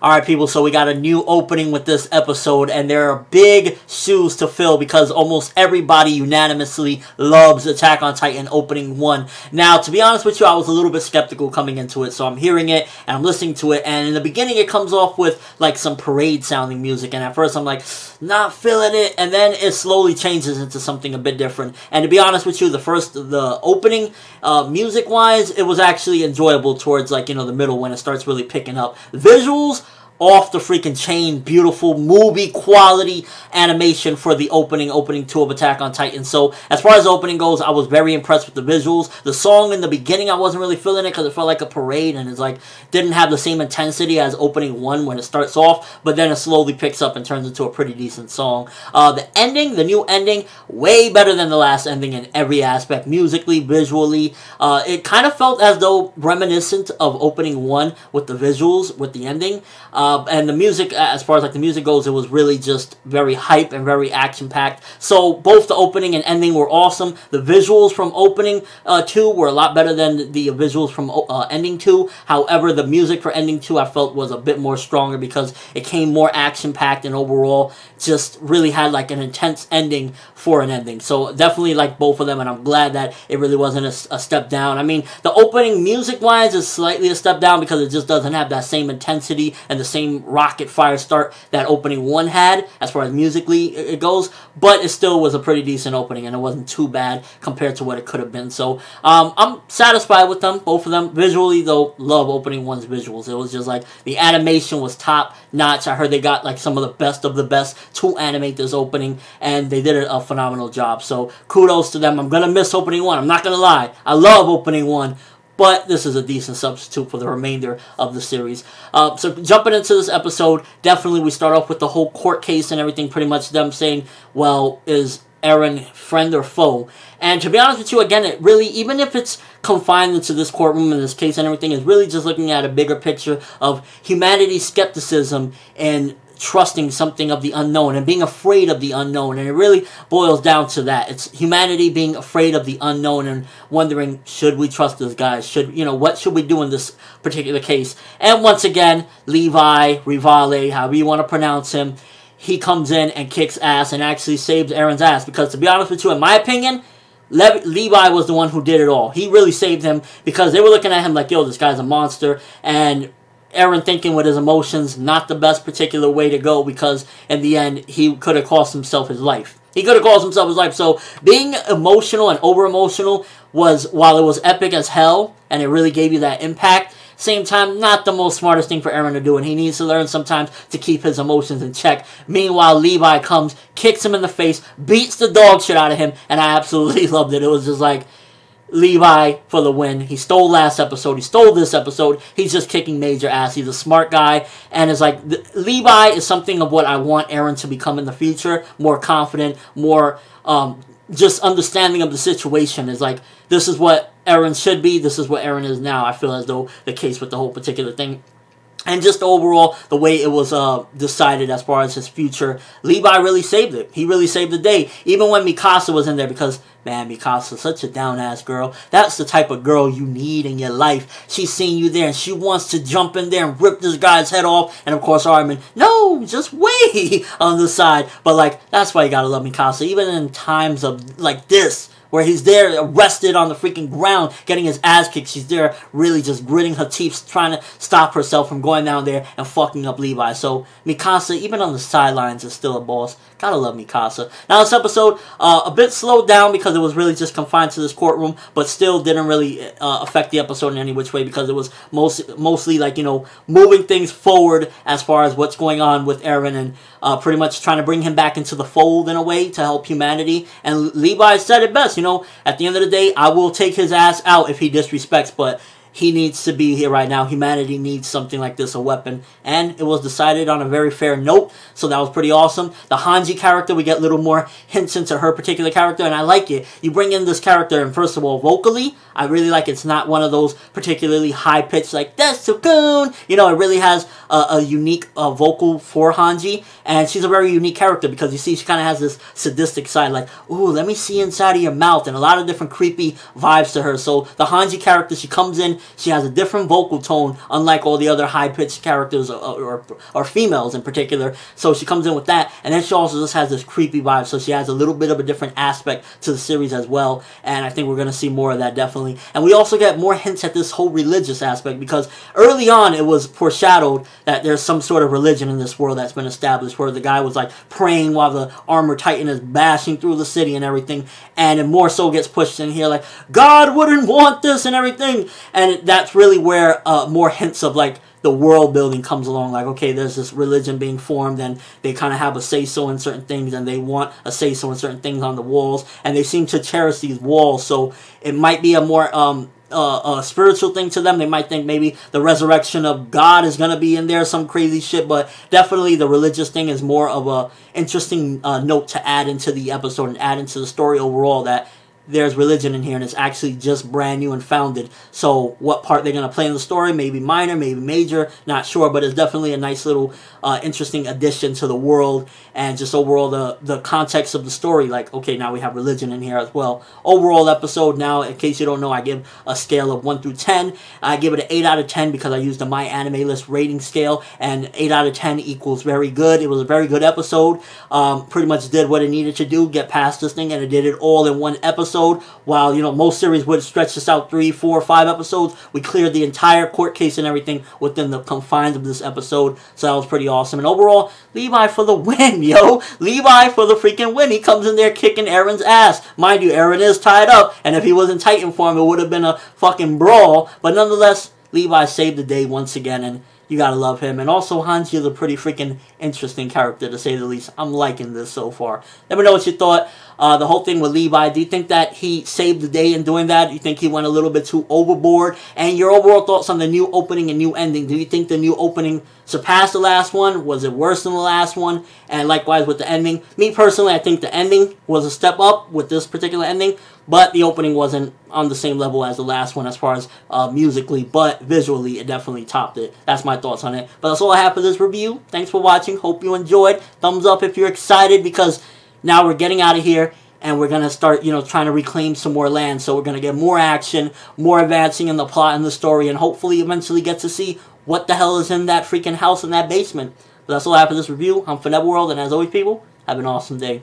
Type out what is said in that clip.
Alright people, so we got a new opening with this episode, and there are big shoes to fill because almost everybody unanimously loves Attack on Titan opening 1. Now, to be honest with you, I was a little bit skeptical coming into it, so I'm hearing it, and I'm listening to it, and in the beginning it comes off with like some parade sounding music, and at first I'm like, not feeling it, and then it slowly changes into something a bit different. And to be honest with you, the opening, music-wise, it was actually enjoyable towards like, the middle when it starts really picking up. Visuals, off the freaking chain, beautiful movie quality animation for the opening 2 of Attack on Titan. So as far as the opening goes, I was very impressed with the visuals. The song in the beginning, I wasn't really feeling it because it felt like a parade, and it's like didn't have the same intensity as opening 1 when it starts off, but then it slowly picks up and turns into a pretty decent song. The ending, the new ending, way better than the last ending in every aspect, musically, visually. It kind of felt as though reminiscent of opening 1 with the visuals, with the ending. And the music, as far as like the music goes, it was really just very hype and very action-packed. So both the opening and ending were awesome. The visuals from opening 2 were a lot better than the visuals from ending 2. However, the music for ending 2 I felt was a bit more stronger because it came more action-packed and overall just really had like an intense ending for an ending. So definitely like both of them, and I'm glad that it really wasn't a step down. I mean, the opening music-wise is slightly a step down because it just doesn't have that same intensity and the same rocket fire start that opening 1 had as far as musically it goes, but it still was a pretty decent opening and it wasn't too bad compared to what it could have been. So I'm satisfied with them, both of them. Visually though, love opening 1's visuals. It was just like the animation was top notch. I heard they got like some of the best to animate this opening, and they did a phenomenal job. So kudos to them. I'm gonna miss opening 1, I'm not gonna lie. I love opening 1, but this is a decent substitute for the remainder of the series. So jumping into this episode, definitely we start off with the whole court case and everything, pretty much them saying, well, is Eren friend or foe? And to be honest with you, again, it really, even if it's confined into this courtroom and this case and everything, is really just looking at a bigger picture of humanity's skepticism and trusting something of the unknown and being afraid of the unknown. And it really boils down to that. It's humanity being afraid of the unknown and wondering, should we trust this guy? What should we do in this particular case? And once again, Rivale, however you want to pronounce him, he comes in and kicks ass and actually saves Eren's ass. Because to be honest with you, in my opinion, Levi was the one who did it all. He really saved him because they were looking at him like, yo, this guy's a monster. And Eren thinking with his emotions, not the best particular way to go, because in the end, he could have cost himself his life. So being emotional and over-emotional was, while it was epic as hell, and it really gave you that impact, same time, not the most smartest thing for Eren to do, and he needs to learn sometimes to keep his emotions in check. Meanwhile, Levi comes, kicks him in the face, beats the dog shit out of him, and I absolutely loved it. It was just like, Levi for the win. He stole last episode. He stole this episode. He's just kicking major ass. He's a smart guy. And it's like, Levi is something of what I want Eren to become in the future. More confident, more just understanding of the situation. Is like, this is what Eren should be. This is what Eren is now. I feel as though the case with the whole particular thing. And just overall, the way it was decided as far as his future, Levi really saved it. He really saved the day. Even when Mikasa was in there, because, man, Mikasa's such a down-ass girl. That's the type of girl you need in your life. She's seen you there, and she wants to jump in there and rip this guy's head off. And, of course, Armin, no, just wait on the side. But, like, that's why you gotta love Mikasa. Even in times of, like, this, where he's there arrested on the freaking ground, getting his ass kicked. She's there really just gritting her teeth, trying to stop herself from going down there and fucking up Levi. So Mikasa, even on the sidelines, is still a boss. Gotta love Mikasa. Now this episode, a bit slowed down because it was really just confined to this courtroom, but still didn't really affect the episode in any which way because it was mostly like, moving things forward as far as what's going on with Eren and pretty much trying to bring him back into the fold in a way to help humanity. And Levi said it best, at the end of the day, I will take his ass out if he disrespects, but he needs to be here right now. Humanity needs something like this, a weapon. And it was decided on a very fair note, so that was pretty awesome. The Hanji character, we get little more hints into her particular character, and I like it. You bring in this character, and first of all, vocally, I really like it. It's not one of those particularly high-pitched, like, that's so cool. It really has a unique vocal for Hanji, and she's a very unique character because you see she kind of has this sadistic side, like, ooh, let me see inside of your mouth, and a lot of different creepy vibes to her. So the Hanji character, she comes in, She has a different vocal tone, unlike all the other high-pitched characters or females in particular. So she comes in with that, and then she also just has this creepy vibe. So she has a little bit of a different aspect to the series as well, and I think we're going to see more of that, definitely. And we also get more hints at this whole religious aspect, because early on it was foreshadowed that there's some sort of religion in this world that's been established, where the guy was like praying while the armor titan is bashing through the city and everything, and it more so gets pushed in here like, God wouldn't want this and everything. And that's really where more hints of like the world building comes along. Like, okay, there's this religion being formed, and they kind of have a say-so in certain things, and they want a say-so in certain things on the walls, and they seem to cherish these walls. So it might be a more a spiritual thing to them. They might think maybe the resurrection of God is going to be in there, some crazy shit, but definitely the religious thing is more of a interesting note to add into the episode and add into the story overall, that there's religion in here, and it's actually just brand new and founded. So what part they're going to play in the story, maybe minor, maybe major, not sure, but it's definitely a nice little interesting addition to the world, and just overall the context of the story. Like, okay, now we have religion in here as well. Overall episode, now, in case you don't know, I give a scale of 1 through 10. I give it an 8 out of 10 because I used the My Anime List rating scale, and 8 out of 10 equals very good. It was a very good episode. Pretty much did what it needed to do, get past this thing, and it did it all in one episode. While, you know, most series would stretch this out 3, 4, 5 episodes, we cleared the entire court case and everything within the confines of this episode. So that was pretty awesome. And overall, Levi for the win, yo. Levi for the freaking win. He comes in there kicking Aaron's ass. Mind you, Aaron is tied up, and if he wasn't Titan form, it would have been a fucking brawl. But nonetheless, Levi saved the day once again, and you gotta love him. And also, Hanji is a pretty freaking interesting character, to say the least. I'm liking this so far. Let me know what you thought. The whole thing with Levi, do you think that he saved the day in doing that? Do you think he went a little bit too overboard? And your overall thoughts on the new opening and new ending. Do you think the new opening surpassed the last one? Was it worse than the last one? And likewise with the ending. Me personally, I think the ending was a step up with this particular ending, but the opening wasn't on the same level as the last one as far as musically, but visually it definitely topped it. That's my thoughts on it. But that's all I have for this review. Thanks for watching. Hope you enjoyed. Thumbs up if you're excited, because now we're getting out of here, and we're going to start, you know, trying to reclaim some more land. So we're going to get more action, more advancing in the plot and the story, and hopefully eventually get to see what the hell is in that freaking house in that basement. But that's all I have for this review. I'm ForneverWorld, and as always, people, have an awesome day.